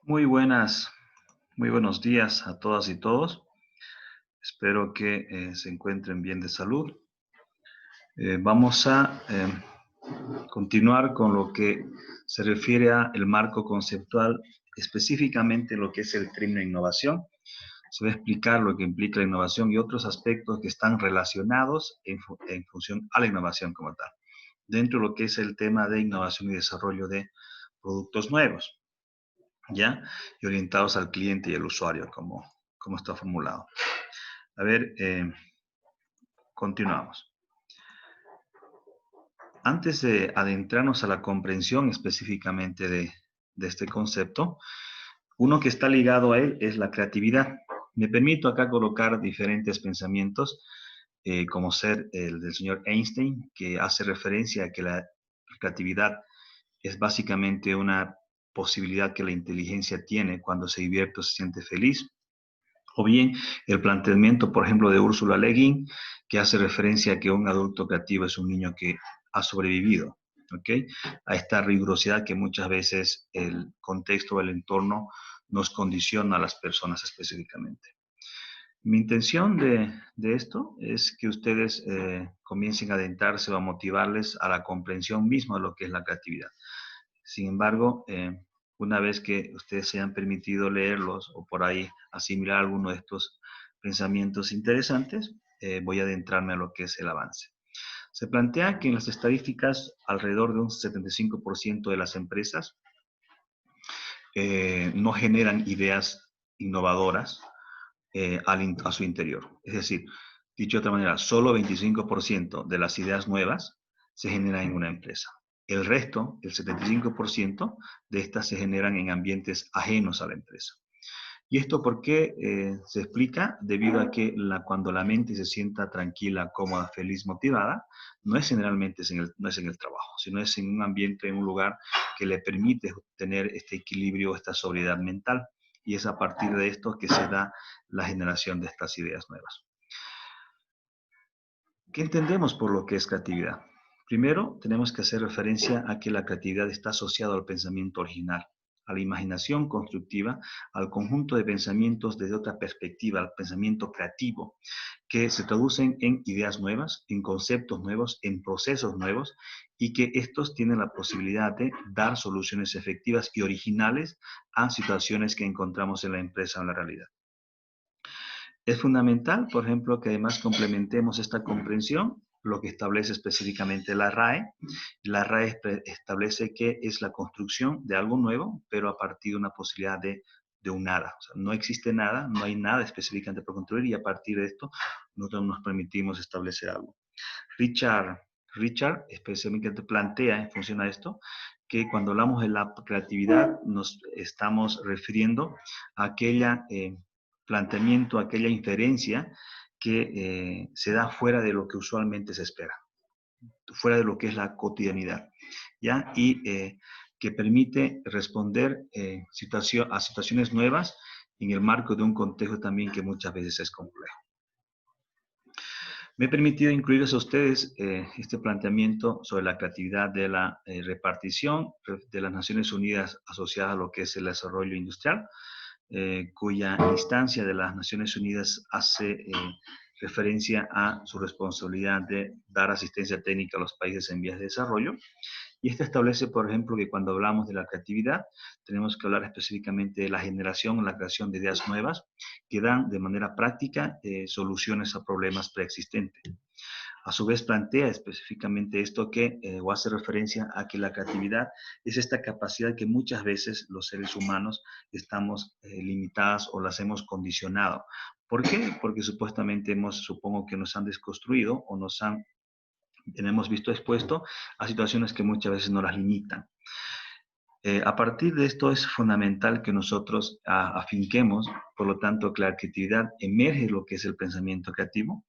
Muy buenas, muy buenos días a todas y todos. Espero que se encuentren bien de salud. Vamos a continuar con lo que se refiere a el marco conceptual, específicamente lo que es el término innovación. Se va a explicar lo que implica la innovación y otros aspectos que están relacionados en función a la innovación como tal, dentro de lo que es el tema de innovación y desarrollo de productos nuevos, ¿ya? Y orientados al cliente y al usuario, como está formulado. A ver, continuamos. Antes de adentrarnos a la comprensión específicamente de este concepto, uno que está ligado a él es la creatividad. Me permito acá colocar diferentes pensamientos, como ser el del señor Einstein, que hace referencia a que la creatividad es básicamente una posibilidad que la inteligencia tiene cuando se divierte o se siente feliz. O bien el planteamiento, por ejemplo, de Ursula Le Guin, que hace referencia a que un adulto creativo es un niño que ha sobrevivido, ¿ok? A esta rigurosidad que muchas veces el contexto o el entorno nos condiciona a las personas específicamente. Mi intención de esto es que ustedes comiencen a adentrarse o a motivarles a la comprensión misma de lo que es la creatividad. Sin embargo, una vez que ustedes se hayan permitido leerlos o por ahí asimilar alguno de estos pensamientos interesantes, voy a adentrarme a lo que es el avance. Se plantea que en las estadísticas alrededor de un 75% de las empresas no generan ideas innovadoras a su interior. Es decir, dicho de otra manera, solo 25% de las ideas nuevas se generan en una empresa. El resto, el 75% de estas se generan en ambientes ajenos a la empresa. ¿Y esto por qué se explica? Debido a que cuando la mente se sienta tranquila, cómoda, feliz, motivada, no es generalmente no es en el trabajo, sino es en un ambiente, en un lugar que le permite tener este equilibrio, esta sobriedad mental. Y es a partir de esto que se da la generación de estas ideas nuevas. ¿Qué entendemos por lo que es creatividad? Primero, tenemos que hacer referencia a que la creatividad está asociada al pensamiento original, a la imaginación constructiva, al conjunto de pensamientos desde otra perspectiva, al pensamiento creativo, que se traducen en ideas nuevas, en conceptos nuevos, en procesos nuevos, y que estos tienen la posibilidad de dar soluciones efectivas y originales a situaciones que encontramos en la empresa o en la realidad. Es fundamental, por ejemplo, que además complementemos esta comprensión, lo que establece específicamente la RAE. La RAE establece que es la construcción de algo nuevo, pero a partir de una posibilidad de un nada. O sea, no existe nada, no hay nada específicamente por construir y a partir de esto nosotros nos permitimos establecer algo. Richard especialmente plantea en función a esto que cuando hablamos de la creatividad nos estamos refiriendo a aquella planteamiento, aquella inferencia que se da fuera de lo que usualmente se espera, fuera de lo que es la cotidianidad, ¿ya? Y que permite responder a situaciones nuevas en el marco de un contexto también que muchas veces es complejo. Me he permitido incluirles a ustedes este planteamiento sobre la creatividad de la repartición de las Naciones Unidas asociada a lo que es el desarrollo industrial, cuya instancia de las Naciones Unidas hace referencia a su responsabilidad de dar asistencia técnica a los países en vías de desarrollo. Y esta establece, por ejemplo, que cuando hablamos de la creatividad, tenemos que hablar específicamente de la generación o la creación de ideas nuevas que dan de manera práctica soluciones a problemas preexistentes. A su vez plantea específicamente esto o hace referencia a que la creatividad es esta capacidad que muchas veces los seres humanos estamos limitadas o las hemos condicionado. ¿Por qué? Porque supuestamente supongo que nos han desconstruido o hemos visto expuesto a situaciones que muchas veces nos las limitan. A partir de esto es fundamental que nosotros afinquemos, por lo tanto, que la creatividad emerge lo que es el pensamiento creativo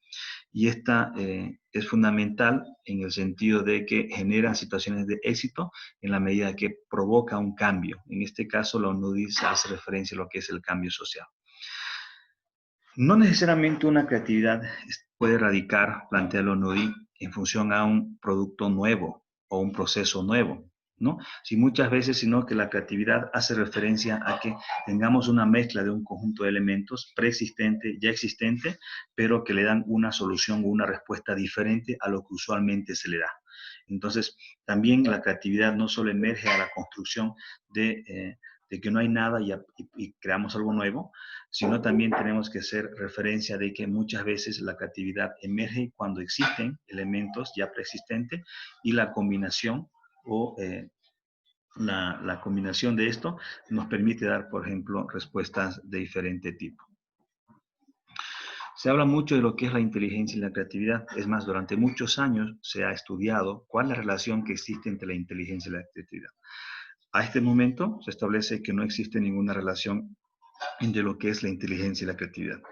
y esta es fundamental en el sentido de que genera situaciones de éxito en la medida que provoca un cambio. En este caso, la ONUDI hace referencia a lo que es el cambio social. No necesariamente una creatividad puede radicar, plantea la ONUDI, en función a un producto nuevo o un proceso nuevo. ¿no? Si muchas veces, sino que la creatividad hace referencia a que tengamos una mezcla de un conjunto de elementos preexistente, ya existente, pero que le dan una solución o una respuesta diferente a lo que usualmente se le da. Entonces, también la creatividad no solo emerge a la construcción de que no hay nada y creamos algo nuevo, sino también tenemos que hacer referencia de que muchas veces la creatividad emerge cuando existen elementos ya preexistentes y la combinación o la combinación de esto nos permite dar, por ejemplo, respuestas de diferente tipo. Se habla mucho de lo que es la inteligencia y la creatividad. Es más, durante muchos años se ha estudiado cuál es la relación que existe entre la inteligencia y la creatividad. A este momento se establece que no existe ninguna relación entre lo que es la inteligencia y la creatividad.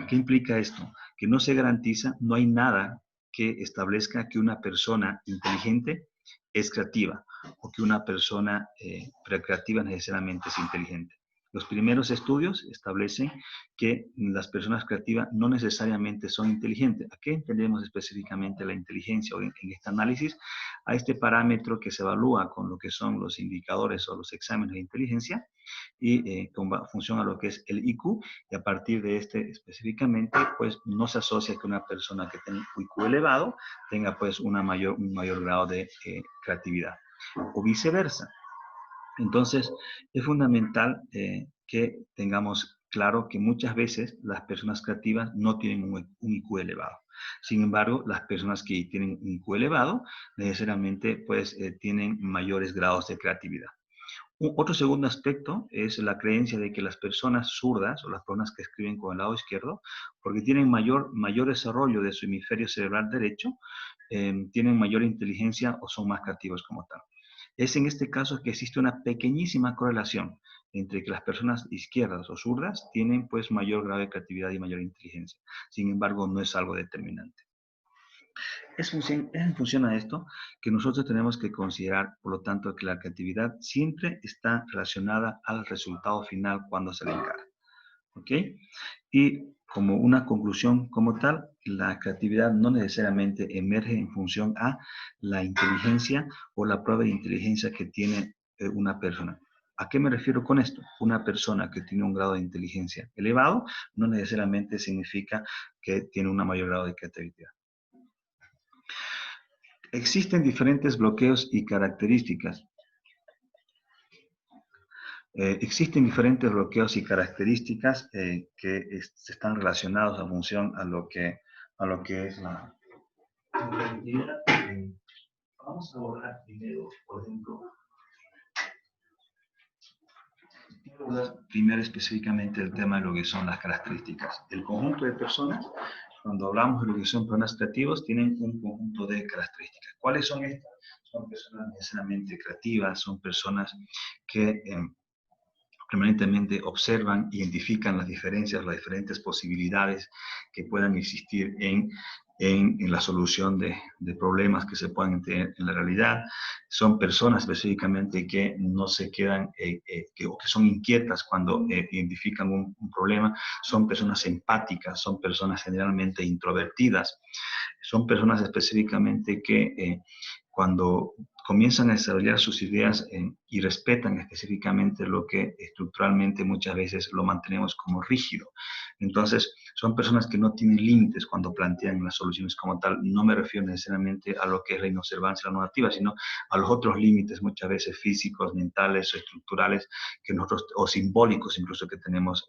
¿Qué implica esto? Que no se garantiza, no hay nada que establezca que una persona inteligente es creativa o que una persona creativa necesariamente es inteligente. Los primeros estudios establecen que las personas creativas no necesariamente son inteligentes. ¿A qué entendemos específicamente la inteligencia? En este análisis, a este parámetro que se evalúa con lo que son los indicadores o los exámenes de inteligencia, y con función a lo que es el IQ, y a partir de este específicamente, pues no se asocia que una persona que tenga un IQ elevado tenga pues un mayor grado de creatividad, o viceversa. Entonces, es fundamental que tengamos claro que muchas veces las personas creativas no tienen un IQ elevado. Sin embargo, las personas que tienen un IQ elevado necesariamente pues tienen mayores grados de creatividad. Otro segundo aspecto es la creencia de que las personas zurdas o las personas que escriben con el lado izquierdo, porque tienen mayor desarrollo de su hemisferio cerebral derecho, tienen mayor inteligencia o son más creativos como tal. Es en este caso que existe una pequeñísima correlación entre que las personas izquierdas o zurdas tienen pues mayor grado de creatividad y mayor inteligencia. Sin embargo, no es algo determinante. Es en función a esto que nosotros tenemos que considerar, por lo tanto, que la creatividad siempre está relacionada al resultado final cuando se le encara. ¿Ok? Y como una conclusión como tal, la creatividad no necesariamente emerge en función a la inteligencia o la prueba de inteligencia que tiene una persona. ¿A qué me refiero con esto? Una persona que tiene un grado de inteligencia elevado no necesariamente significa que tiene un mayor grado de creatividad. Existen diferentes bloqueos y características. Existen diferentes bloqueos y características que están relacionados a función a lo que es la creatividad. Vamos a abordar primero, por ejemplo, primero específicamente el tema de lo que son las características. El conjunto de personas, cuando hablamos de lo que son personas creativas, tienen un conjunto de características. ¿Cuáles son estas? Son personas necesariamente creativas, son personas que permanentemente observan, identifican las diferencias, las diferentes posibilidades que puedan existir en la solución de problemas que se puedan tener en la realidad. Son personas específicamente que no se quedan, o que son inquietas cuando identifican un problema. Son personas empáticas, son personas generalmente introvertidas. Son personas específicamente que cuando comienzan a desarrollar sus ideas y respetan específicamente lo que estructuralmente muchas veces lo mantenemos como rígido. Entonces, son personas que no tienen límites cuando plantean las soluciones como tal. No me refiero necesariamente a lo que es la inobservancia normativa, sino a los otros límites, muchas veces físicos, mentales o estructurales, que nosotros, o simbólicos incluso, que tenemos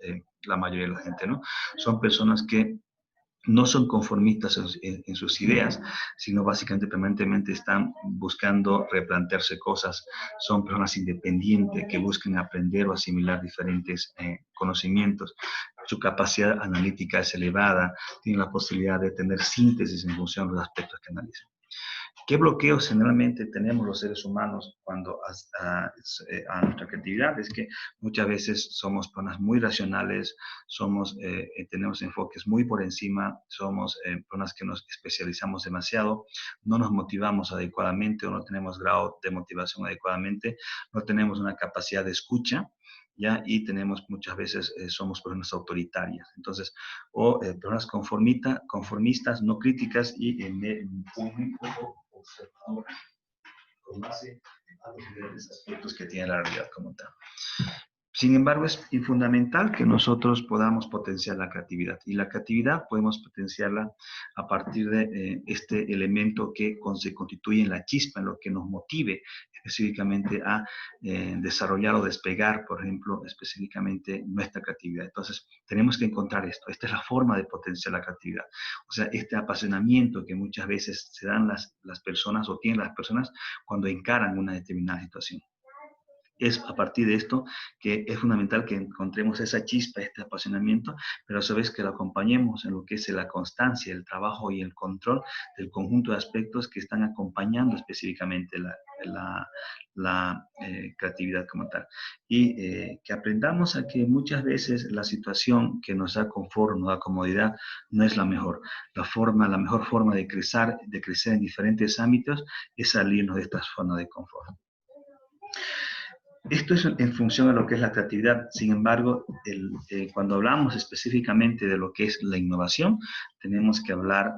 la mayoría de la gente, ¿no? Son personas que no son conformistas en sus ideas, sino básicamente permanentemente están buscando replantearse cosas. Son personas independientes que buscan aprender o asimilar diferentes conocimientos. Su capacidad analítica es elevada, tienen la posibilidad de tener síntesis en función de los aspectos que analizan. ¿Qué bloqueos generalmente tenemos los seres humanos cuando a nuestra creatividad? Es que muchas veces somos personas muy racionales, tenemos enfoques muy por encima, somos personas que nos especializamos demasiado, no nos motivamos adecuadamente o no tenemos grado de motivación adecuadamente, no tenemos una capacidad de escucha, ¿ya? Y tenemos muchas veces, somos personas autoritarias. Entonces, o personas conformistas, no críticas y muy poco observadoras. con base a los diferentes aspectos que tiene la realidad como tal. Sin embargo, es fundamental que nosotros podamos potenciar la creatividad. Y la creatividad podemos potenciarla a partir de este elemento que se constituye en la chispa, en lo que nos motive específicamente a desarrollar o despegar, por ejemplo, específicamente nuestra creatividad. Entonces, tenemos que encontrar esto. Esta es la forma de potenciar la creatividad. O sea, este apasionamiento que muchas veces se dan las personas o tienen las personas cuando encaran una determinada situación. Es a partir de esto que es fundamental que encontremos esa chispa, este apasionamiento, pero a su vez que lo acompañemos en lo que es la constancia, el trabajo y el control del conjunto de aspectos que están acompañando específicamente la creatividad como tal. Y que aprendamos a que muchas veces la situación que nos da confort, nos da comodidad, no es la mejor. La mejor forma de crecer en diferentes ámbitos es salirnos de esta zona de confort. Esto es en función a lo que es la creatividad. Sin embargo, cuando hablamos específicamente de lo que es la innovación, tenemos que hablar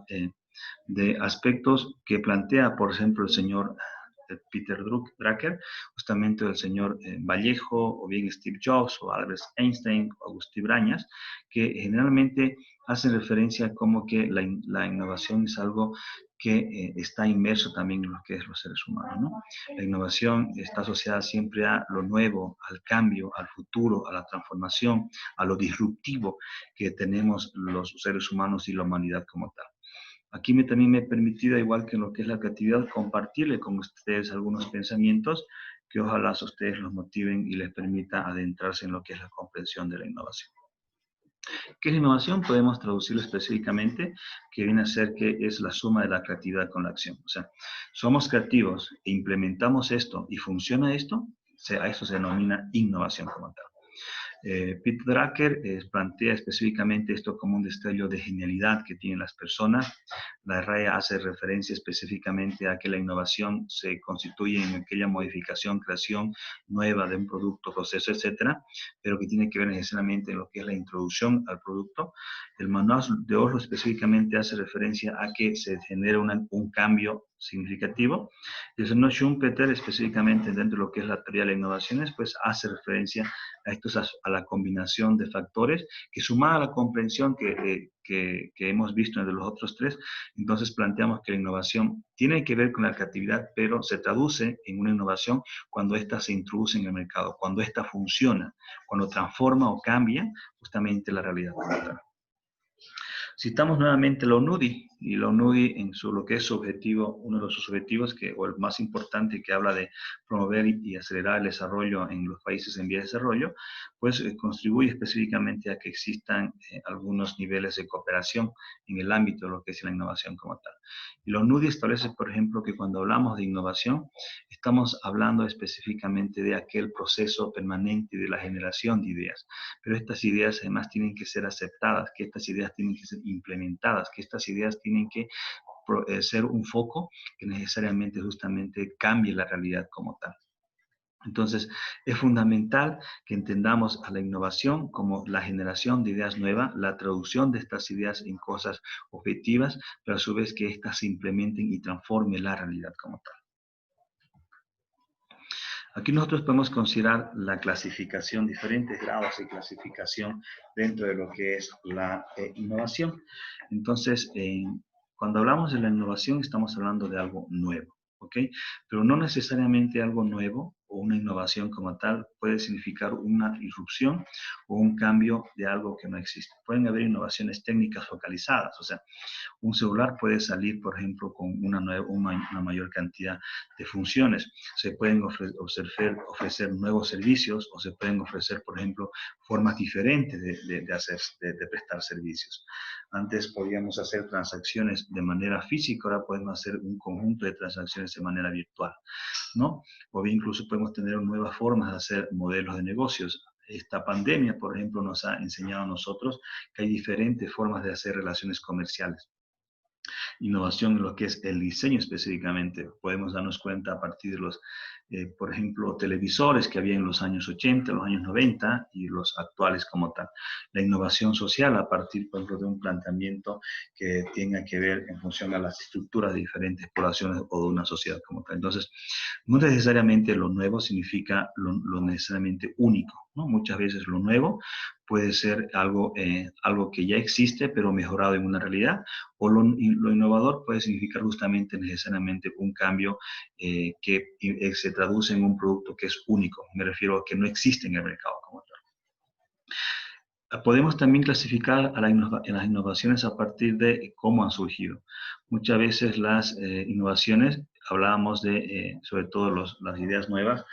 de aspectos que plantea, por ejemplo, el señor Peter Drucker, justamente el señor Vallejo, o bien Steve Jobs, o Albert Einstein, o Agustín Brañas, que generalmente hacen referencia como que la innovación es algo que está inmerso también en lo que es los seres humanos, ¿no? La innovación está asociada siempre a lo nuevo, al cambio, al futuro, a la transformación, a lo disruptivo que tenemos los seres humanos y la humanidad como tal. Aquí también me he permitido, igual que en lo que es la creatividad, compartirle con ustedes algunos pensamientos que ojalá a ustedes los motiven y les permita adentrarse en lo que es la comprensión de la innovación. ¿Qué es la innovación? Podemos traducirlo específicamente, que viene a ser que es la suma de la creatividad con la acción. O sea, somos creativos e implementamos esto y funciona esto, a eso se denomina innovación como tal. Peter Drucker plantea específicamente esto como un destello de genialidad que tienen las personas. La RAE hace referencia específicamente a que la innovación se constituye en aquella modificación, creación nueva de un producto, proceso, etcétera, pero que tiene que ver necesariamente en lo que es la introducción al producto. El manual de Oslo específicamente hace referencia a que se genera un cambio significativo. Y el señor Schumpeter, específicamente dentro de lo que es la teoría de las innovaciones, pues hace referencia a la combinación de factores que sumada a la comprensión que hemos visto entre los otros tres, entonces planteamos que la innovación tiene que ver con la creatividad, pero se traduce en una innovación cuando ésta se introduce en el mercado, cuando ésta funciona, cuando transforma o cambia justamente la realidad. Citamos nuevamente la ONUDI, y la ONUDI en lo que es su objetivo, uno de sus objetivos, o el más importante, que habla de promover y acelerar el desarrollo en los países en vía de desarrollo, pues contribuye específicamente a que existan algunos niveles de cooperación en el ámbito de lo que es la innovación como tal. Y la ONUDI establece, por ejemplo, que cuando hablamos de innovación, estamos hablando específicamente de aquel proceso permanente de la generación de ideas, pero estas ideas además tienen que ser aceptadas, que estas ideas tienen que ser implementadas, que estas ideas tienen que ser un foco que necesariamente justamente cambie la realidad como tal. Entonces, es fundamental que entendamos a la innovación como la generación de ideas nuevas, la traducción de estas ideas en cosas objetivas, pero a su vez que éstas se implementen y transformen la realidad como tal. Aquí nosotros podemos considerar la clasificación, diferentes grados de clasificación dentro de lo que es la innovación. Entonces, cuando hablamos de la innovación estamos hablando de algo nuevo, ¿ok? Pero no necesariamente algo nuevo o una innovación como tal puede significar una irrupción o un cambio de algo que no existe. Pueden haber innovaciones técnicas focalizadas, o sea, un celular puede salir, por ejemplo, con una mayor cantidad de funciones. Se pueden ofrecer nuevos servicios o se pueden ofrecer, por ejemplo, formas diferentes de prestar servicios. Antes podíamos hacer transacciones de manera física, ahora podemos hacer un conjunto de transacciones de manera virtual, ¿no? O bien incluso podemos tener nuevas formas de hacer modelos de negocios. Esta pandemia, por ejemplo, nos ha enseñado a nosotros que hay diferentes formas de hacer relaciones comerciales. Innovación en lo que es el diseño específicamente. Podemos darnos cuenta a partir de los por ejemplo, televisores que había en los años 80, los años 90 y los actuales como tal. La innovación social a partir, por ejemplo, de un planteamiento que tenga que ver en función a las estructuras de diferentes poblaciones o de una sociedad como tal. Entonces, no necesariamente lo nuevo significa lo necesariamente único, ¿no? Muchas veces lo nuevo puede ser algo que ya existe, pero mejorado en una realidad, o lo innovador puede significar justamente necesariamente un cambio que se traduce en un producto que es único. Me refiero a que no existe en el mercado como tal. Podemos también clasificar a las innovaciones a partir de cómo han surgido. Muchas veces las innovaciones, hablábamos de, sobre todo las ideas nuevas,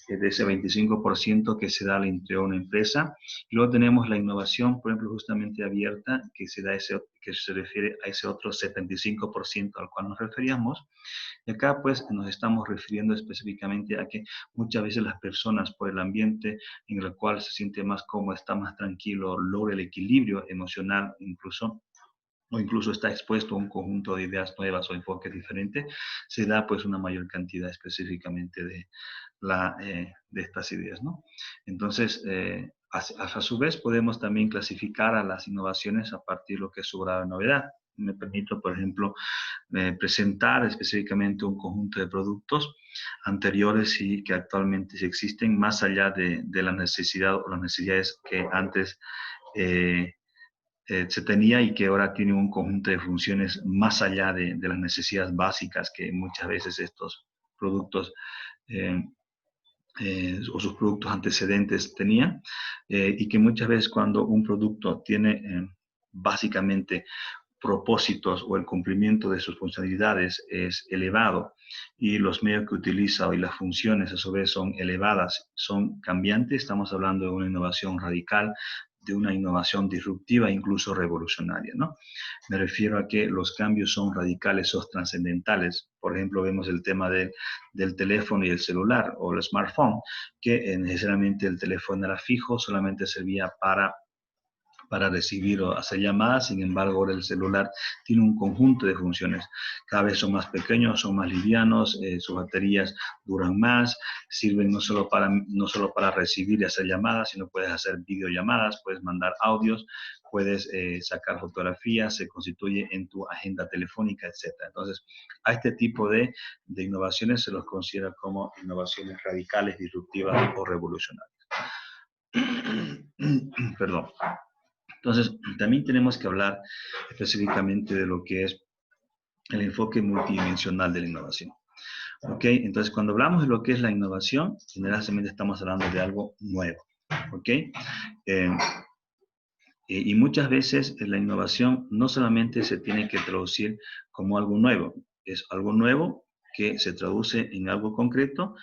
de ese 25% que se da al interior de una empresa. Y luego tenemos la innovación, por ejemplo, justamente abierta, que se refiere a ese otro 75% al cual nos referíamos. Y acá pues nos estamos refiriendo específicamente a que muchas veces las personas por el ambiente en el cual se siente más cómodo, está más tranquilo, logra el equilibrio emocional incluso, o incluso está expuesto a un conjunto de ideas nuevas o enfoques diferentes, se da pues una mayor cantidad específicamente de estas ideas, ¿no? Entonces, a su vez podemos también clasificar a las innovaciones a partir de lo que es su grado de novedad. Me permito, por ejemplo, presentar específicamente un conjunto de productos anteriores y que actualmente sí existen, más allá de la necesidad o las necesidades que antes se tenía y que ahora tiene un conjunto de funciones más allá de las necesidades básicas que muchas veces estos productos eh, o sus productos antecedentes tenían, y que muchas veces cuando un producto tiene básicamente propósitos o el cumplimiento de sus funcionalidades es elevado y los medios que utiliza y las funciones a su vez son elevadas, son cambiantes, estamos hablando de una innovación radical, de una innovación disruptiva, incluso revolucionaria, ¿no? Me refiero a que los cambios son radicales o trascendentales. Por ejemplo, vemos el tema del teléfono y el celular o el smartphone, que necesariamente el teléfono era fijo, solamente servía para recibir o hacer llamadas. Sin embargo, ahora el celular tiene un conjunto de funciones. Cada vez son más pequeños, son más livianos, sus baterías duran más, sirven no solo para recibir y hacer llamadas, sino puedes hacer videollamadas, puedes mandar audios, puedes sacar fotografías, se constituye en tu agenda telefónica, etc. Entonces, a este tipo de innovaciones se los considera como innovaciones radicales, disruptivas o revolucionarias. Perdón. Entonces, también tenemos que hablar específicamente de lo que es el enfoque multidimensional de la innovación. ¿Ok? Entonces, cuando hablamos de lo que es la innovación, generalmente estamos hablando de algo nuevo. ¿Ok? Y muchas veces la innovación no solamente se tiene que traducir como algo nuevo, es algo nuevo que se traduce en algo concreto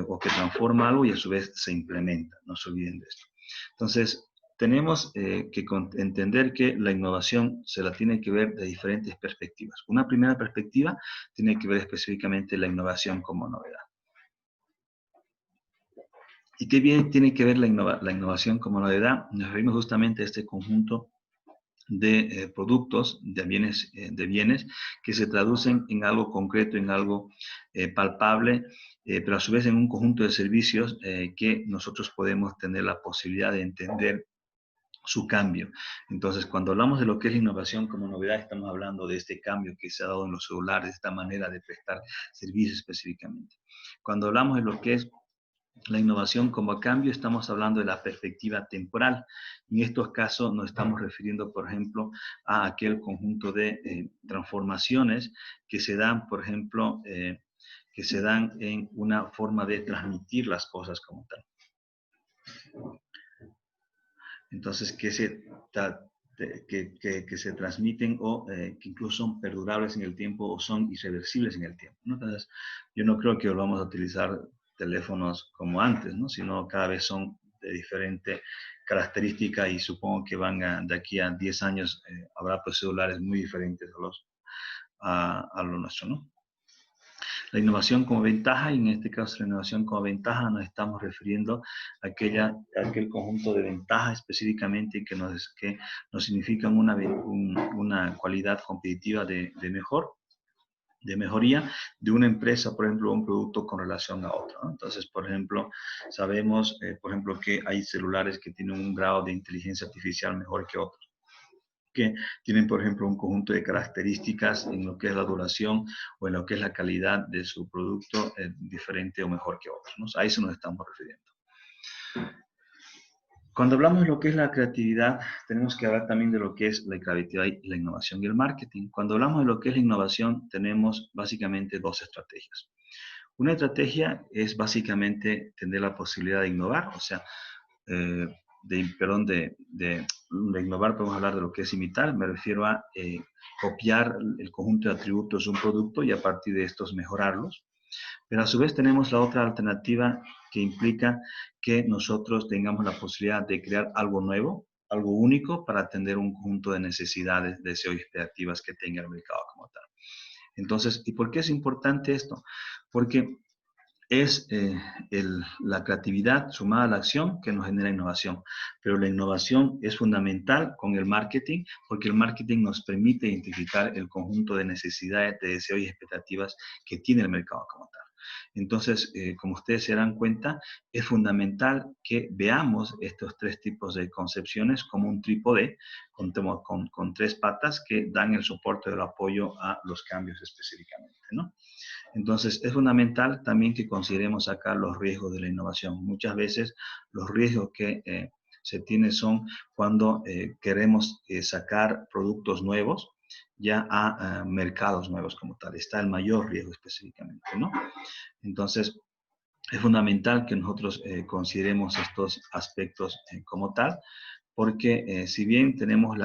o que transforma algo y a su vez se implementa. No se olviden de esto. Entonces, tenemos que entender que la innovación se la tiene que ver de diferentes perspectivas. Una primera perspectiva tiene que ver específicamente la innovación como novedad. ¿Y qué bien tiene que ver la innovación como novedad? Nos referimos justamente a este conjunto de productos, de bienes que se traducen en algo concreto, en algo palpable, pero a su vez en un conjunto de servicios que nosotros podemos tener la posibilidad de entender su cambio. Entonces, cuando hablamos de lo que es la innovación como novedad, estamos hablando de este cambio que se ha dado en los celulares, esta manera de prestar servicios específicamente. Cuando hablamos de lo que es la innovación como cambio, estamos hablando de la perspectiva temporal. En estos casos nos estamos refiriendo, por ejemplo, a aquel conjunto de transformaciones que se dan, por ejemplo, que se dan en una forma de transmitir las cosas como tal. Entonces, que se transmiten o que incluso son perdurables en el tiempo o son irreversibles en el tiempo, ¿no? Entonces, yo no creo que volvamos a utilizar teléfonos como antes, ¿no? Sino cada vez son de diferente característica y supongo que de aquí a 10 años habrá pues celulares muy diferentes a lo nuestro, ¿no? La innovación como ventaja, y en este caso la innovación como ventaja nos estamos refiriendo a aquel conjunto de ventajas específicamente que nos significan una cualidad competitiva de mejor de mejoría de una empresa, por ejemplo, un producto con relación a otro, ¿no? Entonces, por ejemplo, sabemos, por ejemplo, que hay celulares que tienen un grado de inteligencia artificial mejor que otros, que tienen, por ejemplo, un conjunto de características en lo que es la duración o en lo que es la calidad de su producto diferente o mejor que otros, ¿no? A eso nos estamos refiriendo. Cuando hablamos de lo que es la creatividad, tenemos que hablar también de lo que es la creatividad y la innovación y el marketing. Cuando hablamos de lo que es la innovación, tenemos básicamente dos estrategias. Una estrategia es básicamente tener la posibilidad de innovar, o sea, de innovar podemos hablar de lo que es imitar, me refiero a copiar el conjunto de atributos de un producto y a partir de estos mejorarlos. Pero a su vez tenemos la otra alternativa que implica que nosotros tengamos la posibilidad de crear algo nuevo, algo único para atender un conjunto de necesidades, deseos y expectativas que tenga el mercado como tal. Entonces, ¿y por qué es importante esto? Porque es la creatividad sumada a la acción que nos genera innovación. Pero la innovación es fundamental con el marketing porque el marketing nos permite identificar el conjunto de necesidades, de deseos y expectativas que tiene el mercado como tal. Entonces, como ustedes se dan cuenta, es fundamental que veamos estos tres tipos de concepciones como un trípode con tres patas que dan el soporte del apoyo a los cambios específicamente, ¿no? Entonces, es fundamental también que consideremos acá los riesgos de la innovación. Muchas veces los riesgos que se tienen son cuando queremos sacar productos nuevos ya a mercados nuevos como tal. Está el mayor riesgo específicamente, ¿no? Entonces, es fundamental que nosotros consideremos estos aspectos como tal, porque si bien tenemos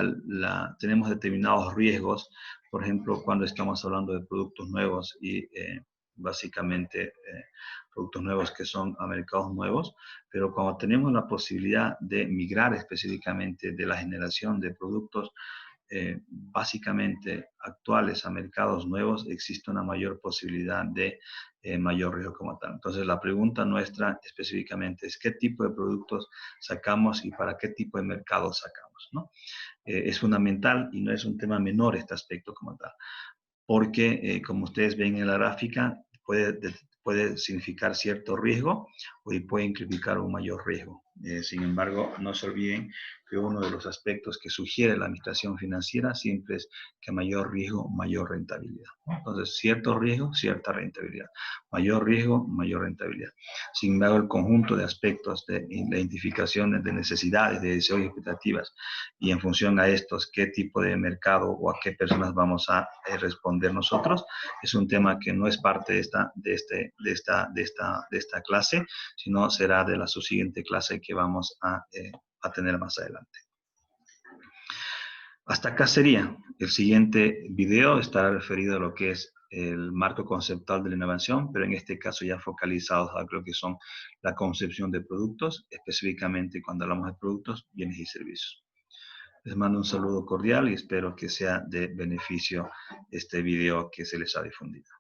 determinados riesgos, por ejemplo, cuando estamos hablando de productos nuevos y básicamente productos nuevos que son a mercados nuevos, pero cuando tenemos la posibilidad de migrar específicamente de la generación de productos básicamente actuales a mercados nuevos, existe una mayor posibilidad de mayor riesgo como tal. Entonces, la pregunta nuestra específicamente es qué tipo de productos sacamos y para qué tipo de mercados sacamos, ¿no? Es fundamental y no es un tema menor este aspecto como tal, porque como ustedes ven en la gráfica, puede significar cierto riesgo o puede implicar un mayor riesgo. Sin embargo, no se olviden que uno de los aspectos que sugiere la administración financiera siempre es que mayor riesgo, mayor rentabilidad. Entonces, cierto riesgo, cierta rentabilidad. Mayor riesgo, mayor rentabilidad. Sin embargo, el conjunto de aspectos de identificación de necesidades, de deseos y expectativas, y en función a estos, qué tipo de mercado o a qué personas vamos a responder nosotros, es un tema que no es parte de esta clase, sino será de la subsiguiente clase que vamos a tener más adelante. Hasta acá sería. El siguiente video estará referido a lo que es el marco conceptual de la innovación, pero en este caso ya focalizados a lo que son la concepción de productos, específicamente cuando hablamos de productos, bienes y servicios. Les mando un saludo cordial y espero que sea de beneficio este video que se les ha difundido.